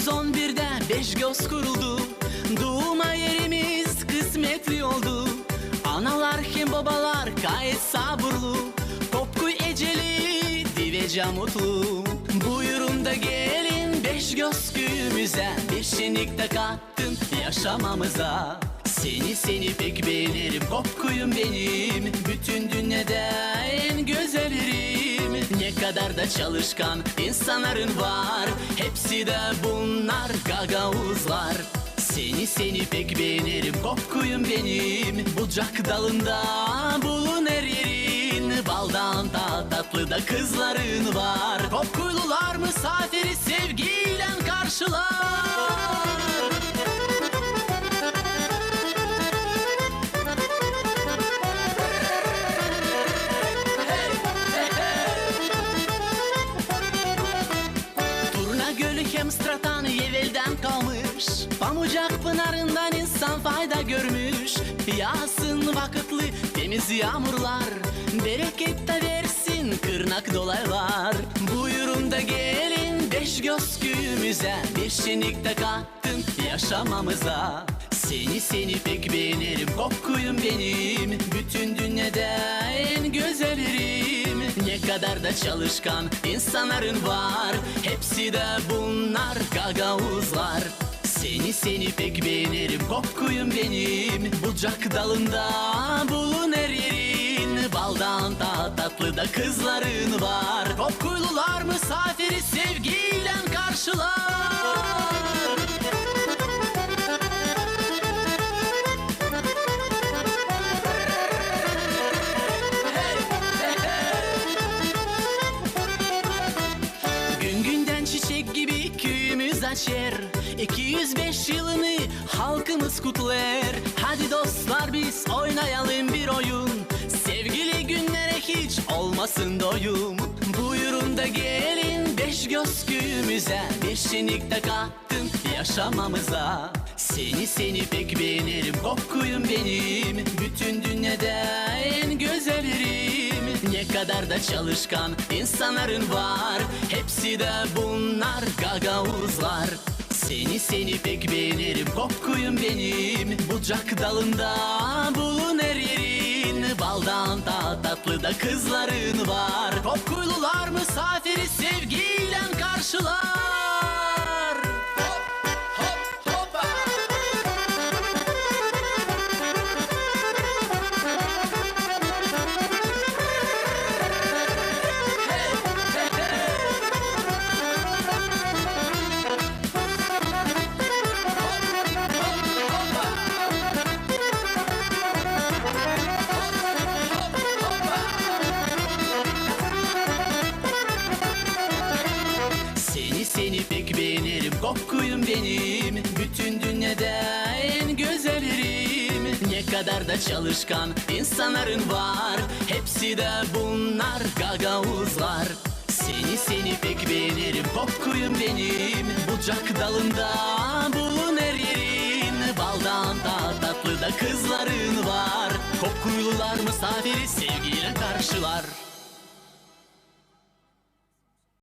1911'de beş göz kuruldu. Doğuma yerimiz kısmetli oldu. Analar hem babalar gayet sabırlı. Kopkuy eceli divece mutlu. Buyurun da gelin beş göz köyümüze. Bir şenlik de kattın yaşamamıza. Seni pek beğenirim, Kopkuyum benim. Bütün dünyada en güzellerim. Ne kadar da çalışkan insanların var. Hepsi de bunlar gagavuzlar. Seni pek beğenirim, Kopkuyum benim. Bucak dalında bulun her yerin. Baldan da tatlı da kızların var. Kopkuylular misafiri sevgiyle karşılar. Stratan evvelden kalmış. Pamucak pınarından insan fayda görmüş. Yağsın vakitli temiz yağmurlar. Bereket de versin kırnak dolaylar. Buyurun da gelin beş göz köyümüze. Bir şenlik de kattın yaşamamıza. Seni pek beğenirim, Kopkuyum benim. Bütün dünyada en güzellerim. Ne kadar da çalışkan insanların var. Hepsi de bunlar gagavuzlar. Seni pek beğenirim, Kopkuyum benim. Bucak dalında bulun her yerin. Baldan da tatlı da kızların var. Kopkuylular misafiri sevgiyle karşılar. Çiçek gibi köyümüz açar. 205 yılını halkımız kutlar. Hadi dostlar biz oynayalım bir oyun. Sevgili günlere hiç olmasın doyum. Buyurun da gelin beş göz köyümüze. Bir şenlik de kattın yaşamamıza. Seni pek beğenirim, Kopkuyum benim. Bütün dünyada en güzellerim. Ne kadar da çalışkan insanların var. Hepsi de bunlar gagavuzlar. Seni pek beğenirim, Kopkuyum benim. Bucak dalında bulun her yerin. Baldan da tatlı da kızların var. Kopkuylular misafiri sevgiyle karşılar. Seni pek beğenirim, Kopkuyum benim. Bütün dünyada en güzellerim. Ne kadar da çalışkan insanların var. Hepsi de bunlar gagavuzlar. Seni pek beğenirim, Kopkuyum benim. Bucak dalında bulun her yerin. Baldan da tatlı da kızların var. Kopkuylular misafiri sevgiyle karşılar.